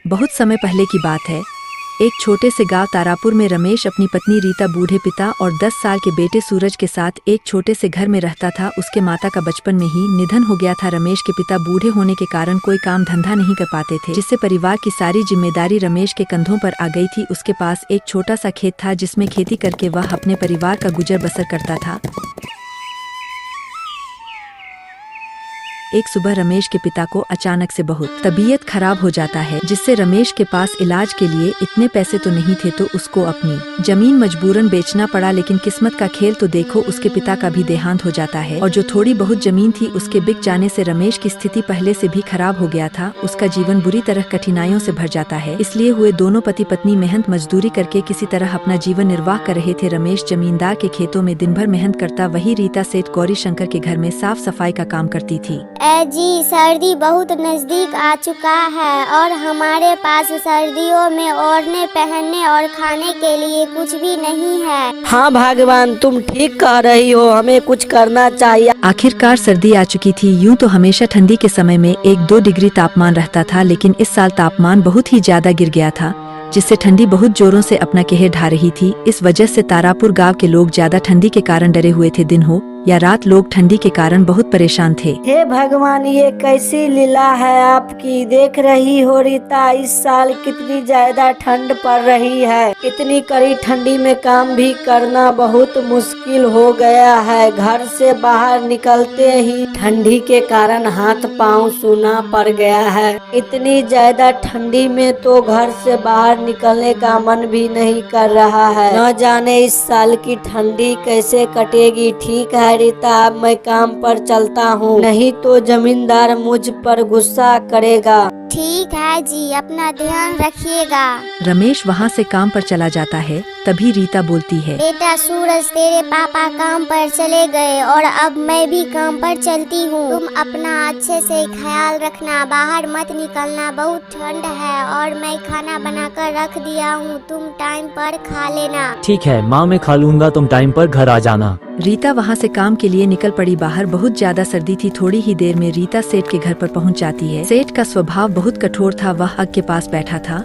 बहुत समय पहले की बात है। एक छोटे से गांव तारापुर में रमेश अपनी पत्नी रीता, बूढ़े पिता और 10 साल के बेटे सूरज के साथ एक छोटे से घर में रहता था। उसके माता का बचपन में ही निधन हो गया था। रमेश के पिता बूढ़े होने के कारण कोई काम धंधा नहीं कर पाते थे, जिससे परिवार की सारी जिम्मेदारी रमेश के कंधों पर आ गई थी। उसके पास एक छोटा सा खेत था जिसमें खेती करके वह अपने परिवार का गुजर बसर करता था। एक सुबह रमेश के पिता को अचानक से बहुत तबीयत खराब हो जाता है, जिससे रमेश के पास इलाज के लिए इतने पैसे तो नहीं थे, तो उसको अपनी जमीन मजबूरन बेचना पड़ा। लेकिन किस्मत का खेल तो देखो, उसके पिता का भी देहांत हो जाता है और जो थोड़ी बहुत जमीन थी उसके बिक जाने से रमेश की स्थिति पहले से भी खराब हो गया था। उसका जीवन बुरी तरह कठिनाइयों से भर जाता है। इसलिए हुए दोनों पति पत्नी मेहनत मजदूरी करके किसी तरह अपना जीवन निर्वाह कर रहे थे। रमेश जमींदार के खेतों में दिन भर मेहनत करता, वही रीता सेठ गौरी शंकर के घर में साफ सफाई का काम करती थी। जी, सर्दी बहुत नजदीक आ चुका है और हमारे पास सर्दियों में ओढ़ने, पहनने और खाने के लिए कुछ भी नहीं है। हाँ भगवान, तुम ठीक कह रही हो, हमें कुछ करना चाहिए। आखिरकार सर्दी आ चुकी थी। यूं तो हमेशा ठंडी के समय में 1-2 डिग्री तापमान रहता था, लेकिन इस साल तापमान बहुत ही ज्यादा गिर गया था, जिससे ठंडी बहुत जोरों से अपना कहर ढा रही थी। इस वजह से तारापुर गांव के लोग ज्यादा ठंडी के कारण डरे हुए थे। दिन हो या रात, लोग ठंडी के कारण बहुत परेशान थे। हे भगवान, ये कैसी लीला है आपकी। देख रही हो रीता, इस साल कितनी ज्यादा ठंड पड़ रही है। इतनी कड़ी ठंडी में काम भी करना बहुत मुश्किल हो गया है। घर से बाहर निकलते ही ठंडी के कारण हाथ पांव सूना पड़ गया है। इतनी ज्यादा ठंडी में तो घर से बाहर निकलने का मन भी नहीं कर रहा है। न जाने इस साल की ठंडी कैसे कटेगी। ठीक है रीता, अब मैं काम पर चलता हूँ, नहीं तो जमींदार मुझ पर गुस्सा करेगा। ठीक है जी, अपना ध्यान रखिएगा। रमेश वहाँ से काम पर चला जाता है। तभी रीता बोलती है, बेटा सूरज, तेरे पापा काम पर चले गए और अब मैं भी काम पर चलती हूँ। तुम अपना अच्छे से ख्याल रखना, बाहर मत निकलना, बहुत ठंड है और मैं खाना बनाकर रख दिया हूँ, तुम टाइम पर खा लेना। ठीक है माँ, मैं खा लूँगा, तुम टाइम पर घर आ जाना। रीता वहाँ से काम के लिए निकल पड़ी। बाहर बहुत ज्यादा सर्दी थी। थोड़ी ही देर में रीता सेठ के घर पर पहुँच जाती है। सेठ का स्वभाव बहुत कठोर था। वह आग के पास बैठा था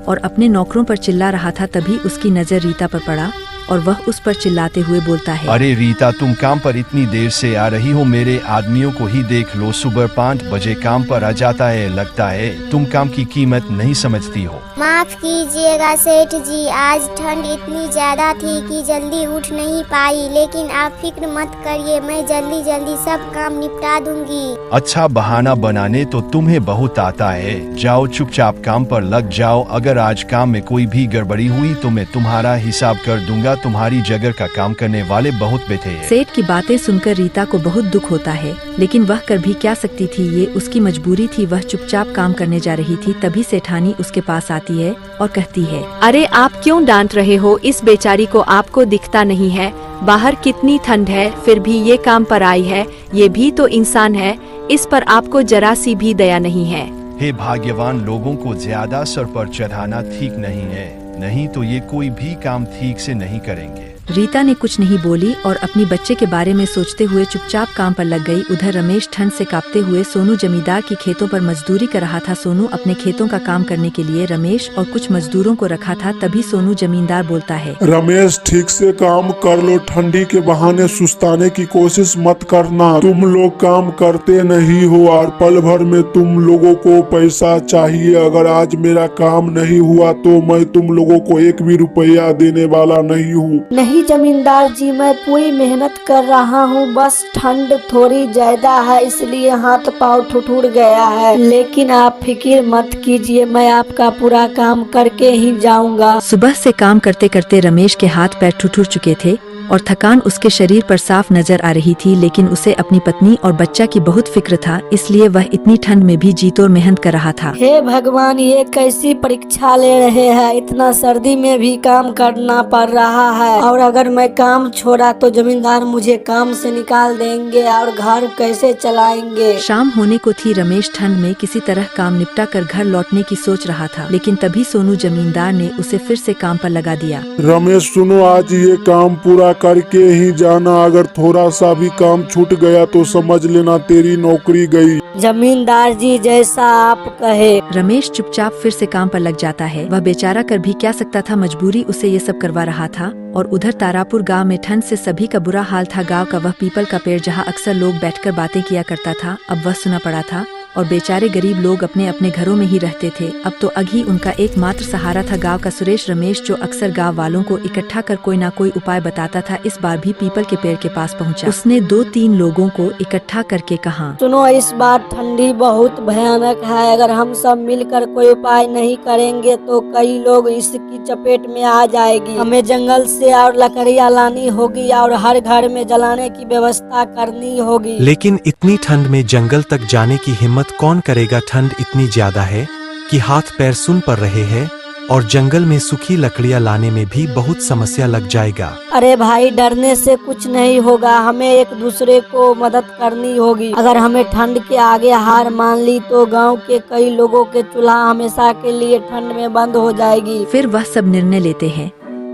और अपने नौकरों पर चिल्ला रहा था। तभी उसकी नजर रीता पर पड़ा और वह उस पर चिल्लाते हुए बोलता है, अरे रीता, तुम काम पर इतनी देर से आ रही हो, मेरे आदमियों को ही देख लो, सुबह 5 बजे काम पर आ जाता है। लगता है तुम काम की कीमत नहीं समझती हो। माफ कीजिएगा सेठ जी, आज ठंड इतनी ज्यादा थी कि जल्दी उठ नहीं पाई, लेकिन आप फिक्र मत करिए, मैं जल्दी जल्दी सब काम निपटा दूंगी। अच्छा, बहाना बनाने तो तुम्हें बहुत आता है। जाओ चुपचाप काम पर लग जाओ। अगर आज काम में कोई भी गड़बड़ी हुई तो मैं तुम्हारा हिसाब कर दूंगा। तुम्हारी जगह का काम करने वाले बहुत बैठे हैं। सेठ की बातें सुनकर रीता को बहुत दुख होता है, लेकिन वह कर भी क्या सकती थी, ये उसकी मजबूरी थी। वह चुपचाप काम करने जा रही थी। तभी सेठानी उसके पास आती है और कहती है, अरे आप क्यों डांट रहे हो इस बेचारी को, आपको दिखता नहीं है बाहर कितनी ठंड है, फिर भी ये काम पर आई है। ये भी तो इंसान है, इस पर आपको जरा सी भी दया नहीं है। हे भाग्यवान, लोगों को ज्यादा सर पर चढ़ाना ठीक नहीं है, नहीं तो ये कोई भी काम ठीक से नहीं करेंगे। रीता ने कुछ नहीं बोली और अपनी बच्चे के बारे में सोचते हुए चुपचाप काम पर लग गई। उधर रमेश ठंड से कांपते हुए सोनू जमींदार की खेतों पर मजदूरी कर रहा था। सोनू अपने खेतों का काम करने के लिए रमेश और कुछ मजदूरों को रखा था। तभी सोनू जमींदार बोलता है, रमेश, ठीक से काम कर लो, ठंडी के बहाने सुस्ताने की कोशिश मत करना। तुम लोग काम करते नहीं हो और पल भर में तुम लोगों को पैसा चाहिए। अगर आज मेरा काम नहीं हुआ तो मैं तुम लोगों को 1 भी रुपया देने वाला नहीं हूँ। नहीं जमींदार जी, मैं पूरी मेहनत कर रहा हूँ, बस ठंड थोड़ी ज्यादा है इसलिए हाथ पाँव ठुठुर गया है। लेकिन आप फिक्र मत कीजिए, मैं आपका पूरा काम करके ही जाऊंगा। सुबह से काम करते करते रमेश के हाथ पैर ठुठुर चुके थे और थकान उसके शरीर पर साफ नजर आ रही थी, लेकिन उसे अपनी पत्नी और बच्चा की बहुत फिक्र था, इसलिए वह इतनी ठंड में भी जी तोड़ मेहनत कर रहा था। हे भगवान, ये कैसी परीक्षा ले रहे हैं। इतना सर्दी में भी काम करना पड़ रहा है और अगर मैं काम छोड़ा तो जमींदार मुझे काम से निकाल देंगे और घर कैसे चलाएंगे। शाम होने को थी। रमेश ठंड में किसी तरह काम निपटा कर घर लौटने की सोच रहा था, लेकिन तभी सोनू जमींदार ने उसे फिर से काम पर लगा दिया। रमेश सुनो, आज ये काम पूरा करके ही जाना। अगर थोड़ा सा भी काम छूट गया तो समझ लेना तेरी नौकरी गई। जमींदार जी जैसा आप कहे। रमेश चुपचाप फिर से काम पर लग जाता है। वह बेचारा कर भी क्या सकता था, मजबूरी उसे ये सब करवा रहा था। और उधर तारापुर गांव में ठंड से सभी का बुरा हाल था। गांव का वह पीपल का पेड़ जहां अक्सर लोग बैठकर बातें किया करता था, अब वह सुना पड़ा था। और बेचारे गरीब लोग अपने अपने घरों में ही रहते थे। अब तो अघी उनका एकमात्र सहारा था। गांव का सुरेश रमेश जो अक्सर गांव वालों को इकट्ठा कर कोई ना कोई उपाय बताता था, इस बार भी पीपल के पेड़ के पास पहुंचा। उसने 2-3 लोगों को इकट्ठा करके कहा, सुनो, इस बार ठंडी बहुत भयानक है। अगर हम सब मिलकर कोई उपाय नहीं करेंगे तो कई लोग इसकी चपेट में आ जाएगी। हमें जंगल से और लकड़ियाँ लानी होगी और हर घर में जलाने की व्यवस्था करनी होगी। लेकिन इतनी ठंड में जंगल तक जाने की हिम्मत कौन करेगा? ठंड इतनी ज्यादा है कि हाथ पैर सुन पड़ रहे हैं और जंगल में सूखी लकड़ियां लाने में भी बहुत समस्या लग जाएगा। अरे भाई, डरने से कुछ नहीं होगा, हमें एक दूसरे को मदद करनी होगी। अगर हमें ठंड के आगे हार मान ली तो गांव के कई लोगों के चूल्हा हमेशा के लिए ठंड में बंद हो जाएगी। फिर वह सब निर्णय लेते हैं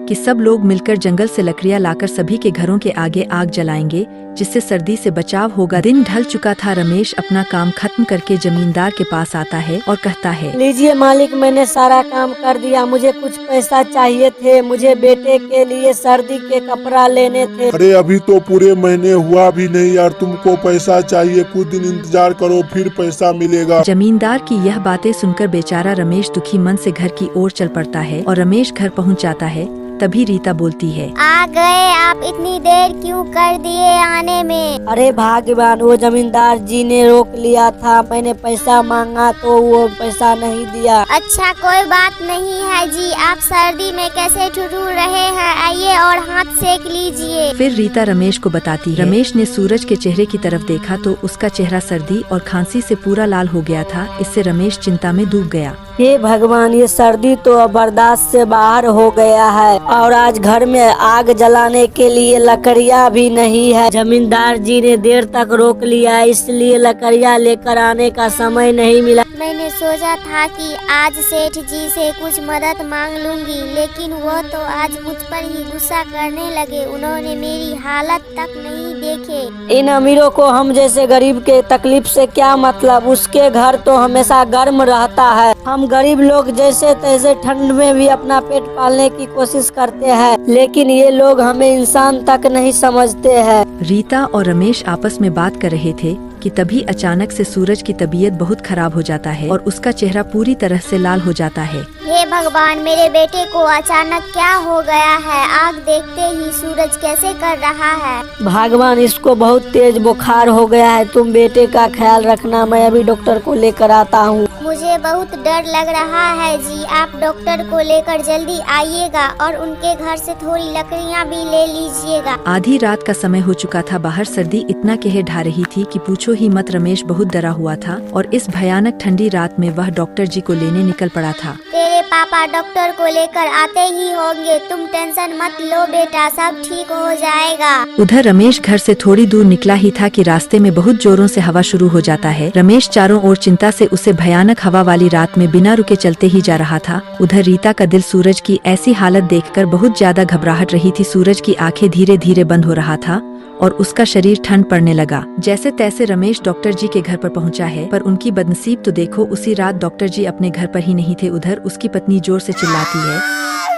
कि सब लोग मिलकर जंगल से लकड़ियां लाकर सभी के घरों के आगे आग जलाएंगे, जिससे सर्दी से बचाव होगा। दिन ढल चुका था। रमेश अपना काम खत्म करके जमींदार के पास आता है और कहता है, लीजिए मालिक, मैंने सारा काम कर दिया। मुझे कुछ पैसा चाहिए थे, मुझे बेटे के लिए सर्दी के कपड़ा लेने थे। अरे अभी तो पूरे महीने हुआ भी नहीं यार, तुमको पैसा चाहिए, कुछ दिन इंतजार करो फिर पैसा मिलेगा। जमींदार की यह बातें सुनकर बेचारा रमेश दुखी मन से घर की ओर चल पड़ता है और रमेश घर पहुंच जाता है। तभी रीता बोलती है, आ गए आप, इतनी देर क्यों कर दिए आने में? अरे भाग्यवान, वो जमींदार जी ने रोक लिया था। मैंने पैसा मांगा तो वो पैसा नहीं दिया। अच्छा कोई बात नहीं है जी, आप सर्दी में कैसे ठुठुर रहे हैं, आइए और हाथ सेक लीजिए। फिर रीता रमेश को बताती है। रमेश ने सूरज के चेहरे की तरफ देखा तो उसका चेहरा सर्दी और खांसी से पूरा लाल हो गया था। इससे रमेश चिंता में डूब गया। हे भगवान, ये सर्दी तो अब बर्दाश्त से बाहर हो गया है और आज घर में आग जलाने के लिए लकड़ियाँ भी नहीं है। जमींदार जी ने देर तक रोक लिया, इसलिए लकड़ियाँ लेकर आने का समय नहीं मिला। मैंने सोचा था कि आज सेठ जी से कुछ मदद मांग लूंगी, लेकिन वो तो आज मुझ पर ही गुस्सा करने लगे। उन्होंने मेरी हालत तक नहीं देखे। इन अमीरों को हम जैसे गरीब के तकलीफ से क्या मतलब? उसके घर तो हमेशा गर्म रहता है। हम गरीब लोग जैसे तैसे ठंड में भी अपना पेट पालने की कोशिश करते हैं, लेकिन ये लोग हमें इंसान तक नहीं समझते हैं। रीता और रमेश आपस में बात कर रहे थे कि तभी अचानक से सूरज की तबीयत बहुत खराब हो जाता है और उसका चेहरा पूरी तरह से लाल हो जाता है। हे भगवान, मेरे बेटे को अचानक क्या हो गया है? आग देखते ही सूरज कैसे कर रहा है? भगवान, इसको बहुत तेज बुखार हो गया है। तुम बेटे का ख्याल रखना, मैं अभी डॉक्टर को लेकर आता हूँ। मुझे बहुत डर लग रहा है जी, आप डॉक्टर को लेकर जल्दी आइएगा और उनके घर से थोड़ी लकड़ियाँ भी ले लीजिएगा। आधी रात का समय हो चुका था। बाहर सर्दी इतना कहर ढा रही थी कि पूछो ही मत। रमेश बहुत डरा हुआ था और इस भयानक ठंडी रात में वह डॉक्टर जी को लेने निकल पड़ा था। तेरे पापा डॉक्टर को लेकर आते ही होंगे, तुम टेंशन मत लो बेटा, सब ठीक हो जाएगा। उधर रमेश घर से थोड़ी दूर निकला ही था कि रास्ते में बहुत जोरों से हवा शुरू हो जाता है। रमेश चारों ओर चिंता से उसे भयानक हवा वाली रात में बिना रुके चलते ही जा रहा था। उधर रीता का दिल सूरज की ऐसी हालत देखकर बहुत ज्यादा घबराहट रही थी। सूरज की आंखें धीरे धीरे बंद हो रहा था और उसका शरीर ठंड पड़ने लगा। जैसे तैसे रमेश डॉक्टर जी के घर पर पहुंचा है, पर उनकी बदनसीब तो देखो, उसी रात डॉक्टर जी अपने घर पर ही नहीं थे। उधर उसकी पत्नी जोर से चिल्लाती है।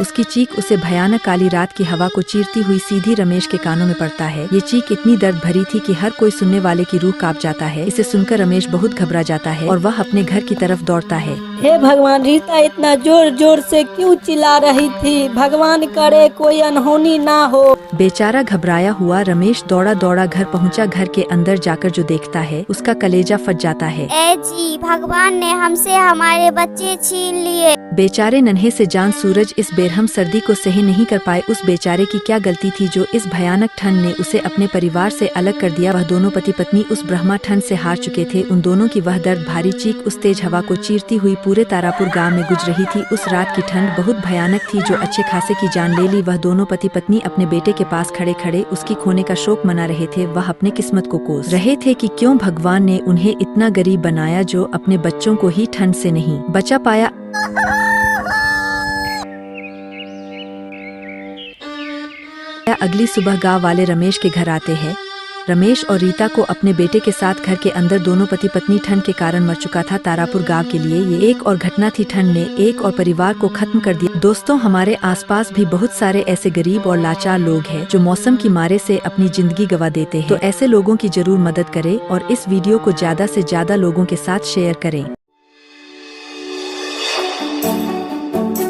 उसकी चीख उसे भयानक काली रात की हवा को चीरती हुई सीधी रमेश के कानों में पड़ता है। ये चीख इतनी दर्द भरी थी कि हर कोई सुनने वाले की रूह कांप जाता है। इसे सुनकर रमेश बहुत घबरा जाता है और वह अपने घर की तरफ दौड़ता है। हे भगवान, रीता इतना जोर जोर से क्यों चिल्ला रही थी? भगवान करे कोई अनहोनी ना हो। बेचारा घबराया हुआ रमेश दौड़ा दौड़ा घर पहुंचा। घर के अंदर जाकर जो देखता है उसका कलेजा फट जाता है। ए जी, भगवान ने हमसे हमारे बच्चे छीन लिए। बेचारे नन्हे से जान सूरज इस बेरहम सर्दी को सही नहीं कर पाए। उस बेचारे की क्या गलती थी जो इस भयानक ठंड ने उसे अपने परिवार से अलग कर दिया। वह दोनों पति पत्नी उस ब्रह्मा ठंड से हार चुके थे। उन दोनों की वह दर्द भारी चीख उस तेज हवा को चीरती हुई पूरे तारापुर गांव में गुज रही थी। उस रात की ठंड बहुत भयानक थी जो अच्छे खासे की जान ले ली। वह दोनों पति पत्नी अपने बेटे के पास खड़े खड़े उसकी खोने का शोक मना रहे थे। वह अपने किस्मत को कोस रहे थे कि क्यों भगवान ने उन्हें इतना गरीब बनाया जो अपने बच्चों को ही ठंड से नहीं बचा पाया। अगली सुबह गांव वाले रमेश के घर आते हैं। रमेश और रीता को अपने बेटे के साथ घर के अंदर दोनों पति पत्नी ठंड के कारण मर चुका था। तारापुर गांव के लिए ये एक और घटना थी। ठंड ने एक और परिवार को खत्म कर दिया। दोस्तों, हमारे आसपास भी बहुत सारे ऐसे गरीब और लाचार लोग हैं जो मौसम की मारे से अपनी जिंदगी गवा देते हैं। तो ऐसे लोगों की जरूर मदद करें और इस वीडियो को ज्यादा से ज्यादा लोगों के साथ शेयर करें।